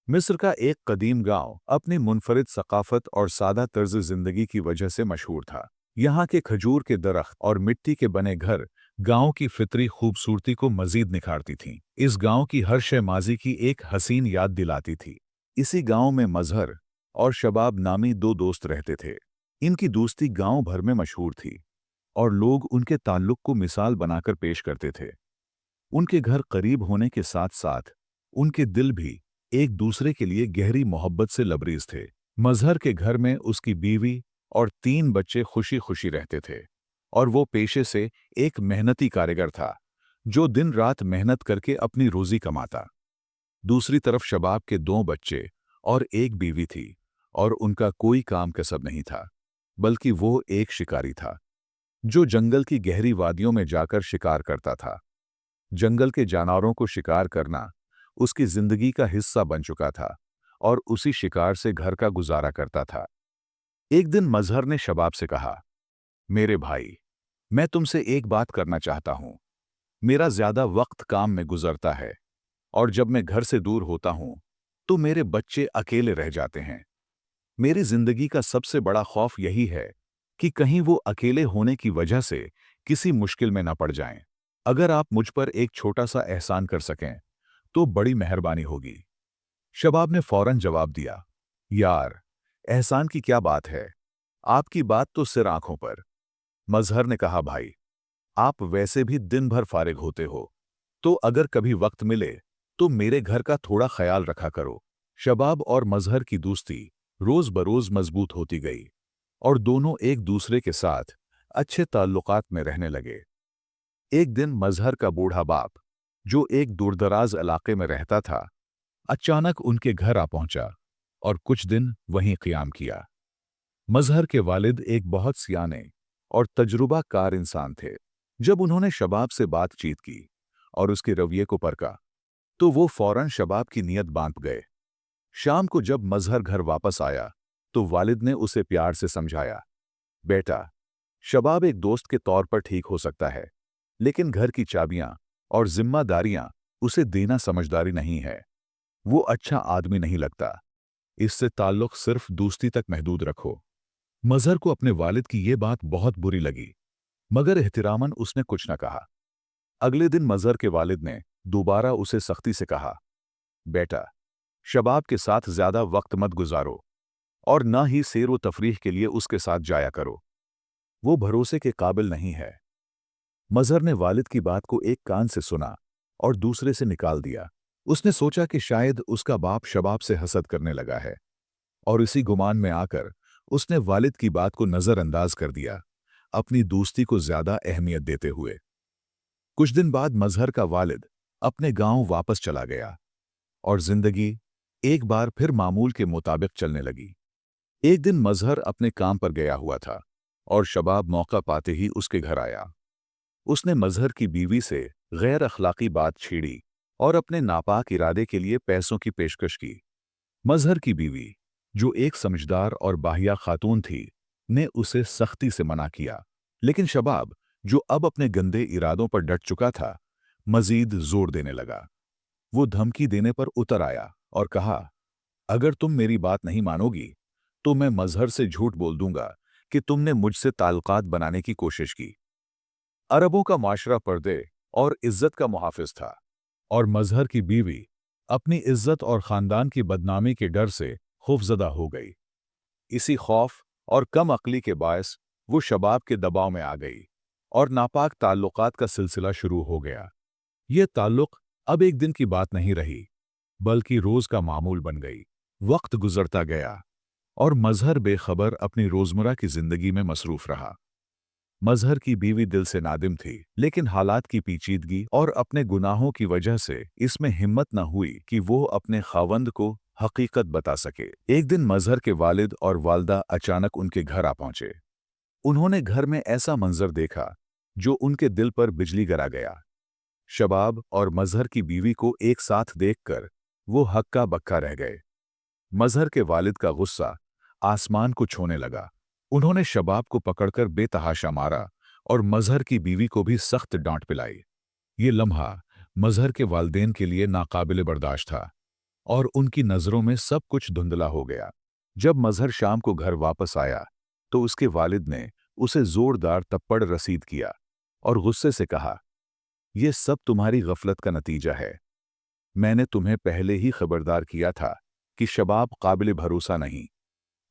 मिस्र का एक कदीम गांव अपनी मुनफरिद सकाफत और सादा तर्ज जिंदगी की वजह से मशहूर था। यहाँ के खजूर के दरख्त और मिट्टी के बने घर गांव की फितरी खूबसूरती को मजीद निखारती थीं। इस गांव की हर शय माजी की एक हसीन याद दिलाती थी। इसी गांव में मजहर और शबाब नामी दो दोस्त रहते थे। इनकी दोस्ती गांव भर में मशहूर थी और लोग उनके ताल्लुक को मिसाल बनाकर पेश करते थे। उनके घर करीब होने के साथ साथ उनके दिल भी एक दूसरे के लिए गहरी मोहब्बत से लबरेज थे। मजहर के घर में उसकी बीवी और 3 बच्चे खुशी खुशी रहते थे और वो पेशे से एक मेहनती कारीगर था जो दिन रात मेहनत करके अपनी रोजी कमाता। दूसरी तरफ शबाब के 2 बच्चे और एक बीवी थी और उनका कोई काम कसब नहीं था, बल्कि वो एक शिकारी था जो जंगल की गहरी वादियों में जाकर शिकार करता था। जंगल के जानवरों को शिकार करना उसकी जिंदगी का हिस्सा बन चुका था और उसी शिकार से घर का गुजारा करता था। एक दिन मजहर ने शबाब से कहा, मेरे भाई, मैं तुमसे एक बात करना चाहता हूं। मेरा ज्यादा वक्त काम में गुजरता है और जब मैं घर से दूर होता हूं तो मेरे बच्चे अकेले रह जाते हैं। मेरी जिंदगी का सबसे बड़ा खौफ यही है कि कहीं वो अकेले होने की वजह से किसी मुश्किल में न पड़ जाएं। अगर आप मुझ पर एक छोटा सा एहसान कर सकें तो बड़ी मेहरबानी होगी। शबाब ने फौरन जवाब दिया, यार, एहसान की क्या बात है, आपकी बात तो सिर आंखों पर। मजहर ने कहा, भाई, आप वैसे भी दिन भर फारिग होते हो, तो अगर कभी वक्त मिले तो मेरे घर का थोड़ा ख्याल रखा करो। शबाब और मजहर की दोस्ती रोज बरोज मजबूत होती गई और दोनों एक दूसरे के साथ अच्छे ताल्लुकात में रहने लगे। एक दिन मजहर का बूढ़ा बाप, जो एक दूरदराज इलाके में रहता था, अचानक उनके घर आ पहुंचा और कुछ दिन वहीं क़याम किया। मजहर के वालिद एक बहुत सियाने और तजुर्बाकार इंसान थे। जब उन्होंने शबाब से बातचीत की और उसके रवैये को परखा, तो वो फौरन शबाब की नीयत बांध गए। शाम को जब मजहर घर वापस आया, तो वालिद ने उसे प्यार से समझाया, बेटा, शबाब एक दोस्त के तौर पर ठीक हो सकता है, लेकिन घर की चाबियां और जिम्मेदारियां उसे देना समझदारी नहीं है। वो अच्छा आदमी नहीं लगता। इससे ताल्लुक सिर्फ दोस्ती तक महदूद रखो। मजहर को अपने वालिद की ये बात बहुत बुरी लगी, मगर एहतिरामन उसने कुछ न कहा। अगले दिन मजहर के वालिद ने दोबारा उसे सख्ती से कहा, बेटा, शबाब के साथ ज्यादा वक्त मत गुजारो और न ही सैर व तफरीह के लिए उसके साथ जाया करो। वो भरोसे के काबिल नहीं है। मजहर ने वालिद की बात को एक कान से सुना और दूसरे से निकाल दिया। उसने सोचा कि शायद उसका बाप शबाब से हसद करने लगा है, और इसी गुमान में आकर उसने वालिद की बात को नजरअंदाज कर दिया, अपनी दोस्ती को ज्यादा अहमियत देते हुए। कुछ दिन बाद मजहर का वालिद अपने गांव वापस चला गया और जिंदगी एक बार फिर मामूल के मुताबिक चलने लगी। एक दिन मजहर अपने काम पर गया हुआ था और शबाब मौका पाते ही उसके घर आया। उसने मजहर की बीवी से गैर अखलाकी बात छेड़ी और अपने नापाक इरादे के लिए पैसों की पेशकश की। मजहर की बीवी, जो एक समझदार और बाहिया खातून थी, ने उसे सख्ती से मना किया, लेकिन शबाब, जो अब अपने गंदे इरादों पर डट चुका था, मजीद जोर देने लगा। वो धमकी देने पर उतर आया और कहा, अगर तुम मेरी बात नहीं मानोगी तो मैं मजहर से झूठ बोल दूंगा कि तुमने मुझसे ताल्लुकात बनाने की कोशिश की। अरबों का माशरा पर्दे और इज्जत का मुहाफिज था, और मजहर की बीवी अपनी इज्जत और खानदान की बदनामी के डर से खौफजदा हो गई। इसी खौफ और कम अक्ली के बायस वो शबाब के दबाव में आ गई और नापाक ताल्लुकात का सिलसिला शुरू हो गया। ये ताल्लुक अब एक दिन की बात नहीं रही, बल्कि रोज का मामूल बन गई। वक्त गुजरता गया और मजहर बेखबर अपनी रोजमर्रा की जिंदगी में मसरूफ रहा। मजहर की बीवी दिल से नादिम थी, लेकिन हालात की पेचीदगी और अपने गुनाहों की वजह से इसमें हिम्मत न हुई कि वो अपने खावंद को हकीकत बता सके। एक दिन मजहर के वालिद और वालदा अचानक उनके घर आ पहुंचे। उन्होंने घर में ऐसा मंजर देखा जो उनके दिल पर बिजली गिरा गया। शबाब और मजहर की बीवी को एक साथ देखकर वो हक्का बक्का रह गए। मजहर के वालिद का गुस्सा आसमान को छूने लगा। उन्होंने शबाब को पकड़कर बेतहाशा मारा और मजहर की बीवी को भी सख्त डांट पिलाई। ये लम्हा मजहर के वालिदैन के लिए नाकाबिले बर्दाश्त था। और उनकी नज़रों में सब कुछ धुंधला हो गया। जब मजहर शाम को घर वापस आया तो उसके वालिद ने उसे जोरदार थप्पड़ रसीद किया और गुस्से से कहा, यह सब तुम्हारी गफलत का नतीजा है। मैंने तुम्हें पहले ही खबरदार किया था कि शबाब काबिल भरोसा नहीं,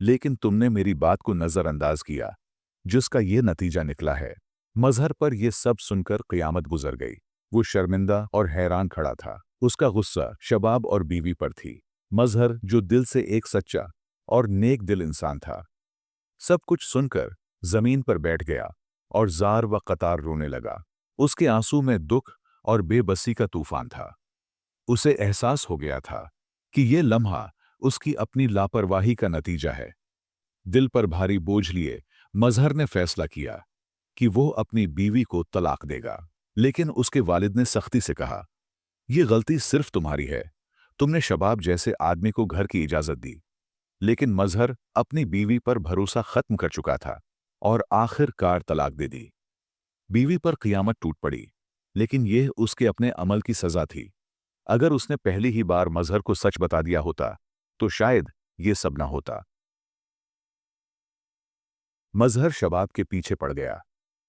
लेकिन तुमने मेरी बात को नज़रअंदाज किया, जिसका ये नतीजा निकला है। मजहर पर यह सब सुनकर क़यामत गुजर गई। वो शर्मिंदा और हैरान खड़ा था। उसका गुस्सा शबाब और बीवी पर थी। मजहर, जो दिल से एक सच्चा और नेक दिल इंसान था, सब कुछ सुनकर जमीन पर बैठ गया और जार व कतार रोने लगा। उसके आंसू में दुख और बेबसी का तूफान था। उसे एहसास हो गया था कि ये लम्हा उसकी अपनी लापरवाही का नतीजा है। दिल पर भारी बोझ लिए मजहर ने फैसला किया कि वो अपनी बीवी को तलाक देगा। लेकिन उसके वालिद ने सख्ती से कहा, यह गलती सिर्फ तुम्हारी है। तुमने शबाब जैसे आदमी को घर की इजाजत दी। लेकिन मजहर अपनी बीवी पर भरोसा खत्म कर चुका था और आखिरकार तलाक दे दी। बीवी पर क़यामत टूट पड़ी, लेकिन यह उसके अपने अमल की सजा थी। अगर उसने पहली ही बार मजहर को सच बता दिया होता तो शायद ये सब ना होता। मजहर शबाब के पीछे पड़ गया,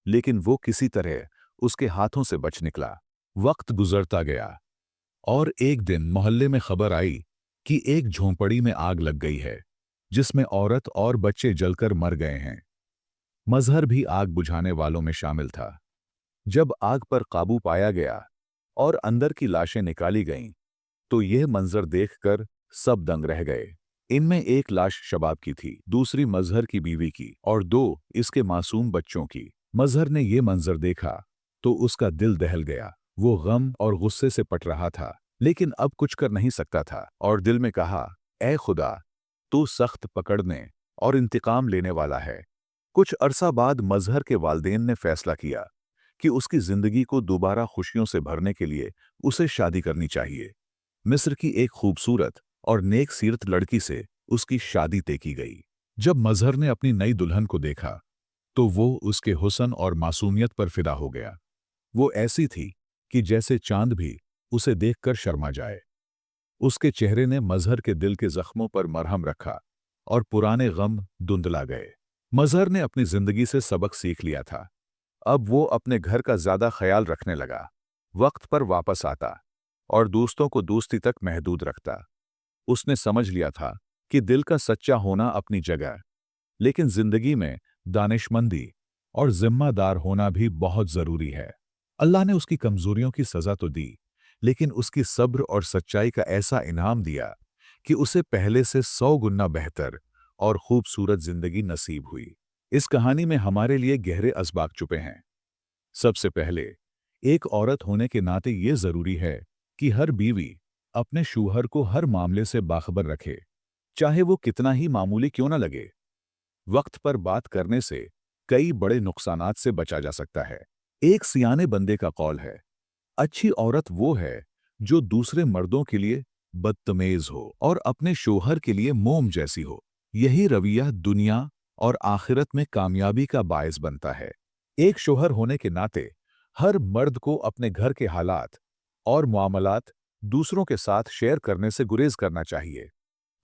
लेकिन वो किसी तरह उसके हाथों से बच निकला। वक्त गुजरता गया और एक दिन मोहल्ले में खबर आई कि एक झोंपड़ी में आग लग गई है, जिसमें औरत और बच्चे जलकर मर गए हैं। मजहर भी आग बुझाने वालों में शामिल था। जब आग पर काबू पाया गया और अंदर की लाशें निकाली गईं, तो यह मंजर देखकर सब दंग रह गए। इनमें एक लाश शबाब की थी, दूसरी मजहर की बीवी की और दो इसके मासूम बच्चों की। मजहर ने यह मंजर देखा तो उसका दिल दहल गया। वो गम और गुस्से से पट रहा था, लेकिन अब कुछ कर नहीं सकता था और दिल में कहा, ऐ खुदा, तू सख्त पकड़ने और इंतकाम लेने वाला है। कुछ अरसा बाद मजहर के वालिदैन ने फैसला किया कि उसकी जिंदगी को दोबारा खुशियों से भरने के लिए उसे शादी करनी चाहिए। मिस्र की एक खूबसूरत और नेक सीरत लड़की से उसकी शादी तय की गई। जब मजहर ने अपनी नई दुल्हन को देखा तो वो उसके हुस्न और मासूमियत पर फिदा हो गया। वो ऐसी थी कि जैसे चांद भी उसे देखकर शर्मा जाए। उसके चेहरे ने मजहर के दिल के जख्मों पर मरहम रखा और पुराने गम धुंधला गए। मजहर ने अपनी जिंदगी से सबक सीख लिया था। अब वो अपने घर का ज्यादा ख्याल रखने लगा, वक्त पर वापस आता और दोस्तों को दोस्ती तक महदूद रखता। उसने समझ लिया था कि दिल का सच्चा होना अपनी जगह, लेकिन जिंदगी में दानिशमंदी और जिम्मेदार होना भी बहुत जरूरी है। अल्लाह ने उसकी कमजोरियों की सजा तो दी, लेकिन उसकी सब्र और सच्चाई का ऐसा इनाम दिया कि उसे पहले से 100 गुना बेहतर और खूबसूरत जिंदगी नसीब हुई। इस कहानी में हमारे लिए गहरे असबाक छुपे हैं। सबसे पहले, एक औरत होने के नाते ये जरूरी है कि हर बीवी अपने शूहर को हर मामले से बाखबर रखे, चाहे वो कितना ही मामूली क्यों न लगे। वक्त पर बात करने से कई बड़े नुकसानात से बचा जा सकता है। एक सियाने बंदे का कौल है, अच्छी औरत वो है जो दूसरे मर्दों के लिए बदतमीज हो और अपने शोहर के लिए मोम जैसी हो। यही रवैया दुनिया और आखिरत में कामयाबी का बायस बनता है। एक शोहर होने के नाते हर मर्द को अपने घर के हालात और मामलात दूसरों के साथ शेयर करने से गुरेज करना चाहिए,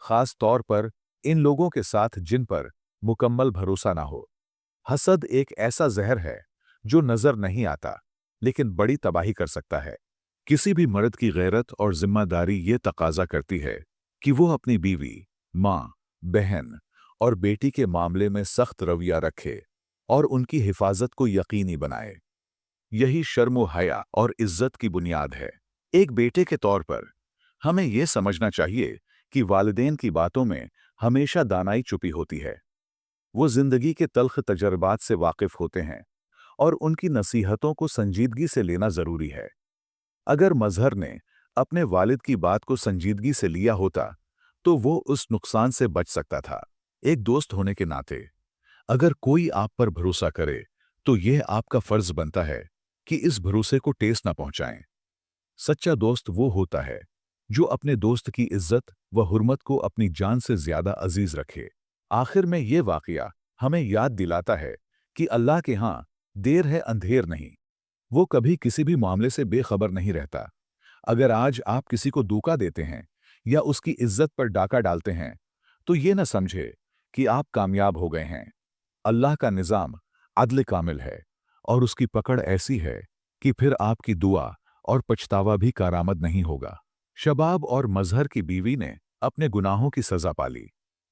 खास तौर पर इन लोगों के साथ जिन पर मुकम्मल भरोसा ना हो। हसद एक ऐसा जहर है जो नजर नहीं आता, लेकिन बड़ी तबाही कर सकता है। किसी भी मर्द की गैरत और जिम्मेदारी ये तकाजा करती है कि वो अपनी बीवी, माँ, बहन और बेटी के मामले में सख्त रवैया रखे और उनकी हिफाजत को यकीनी बनाए। यही शर्म हया और इज्जत की बुनियाद है। एक बेटे के तौर पर हमें यह समझना चाहिए कि वालिदैन की बातों में हमेशा दानाई छुपी होती है। वो जिंदगी के तल्ख तजर्बात से वाकिफ होते हैं और उनकी नसीहतों को संजीदगी से लेना जरूरी है। अगर मजहर ने अपने वालिद की बात को संजीदगी से लिया होता तो वो उस नुकसान से बच सकता था। एक दोस्त होने के नाते अगर कोई आप पर भरोसा करे तो यह आपका फर्ज बनता है कि इस भरोसे को ठेस न पहुंचाएं। सच्चा दोस्त वो होता है जो अपने दोस्त की इज्जत व हुर्मत को अपनी जान से ज्यादा अजीज रखे। आखिर में ये वाकया हमें याद दिलाता है कि अल्लाह के यहाँ देर है अंधेर नहीं। वो कभी किसी भी मामले से बेखबर नहीं रहता। अगर आज आप किसी को धोखा देते हैं या उसकी इज्जत पर डाका डालते हैं, तो ये न समझे कि आप कामयाब हो गए हैं। अल्लाह का निज़ाम अदल कामिल है और उसकी पकड़ ऐसी है कि फिर आपकी दुआ और पछतावा भी कारामद नहीं होगा। शबाब और मजहर की बीवी ने अपने गुनाहों की सज़ा पाली,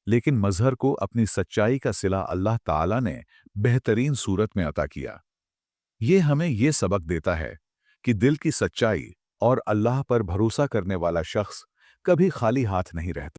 लेकिन मजहर को अपनी सच्चाई का सिला अल्लाह ताला ने बेहतरीन सूरत में अता किया। ये हमें ये सबक देता है कि दिल की सच्चाई और अल्लाह पर भरोसा करने वाला शख्स कभी खाली हाथ नहीं रहता।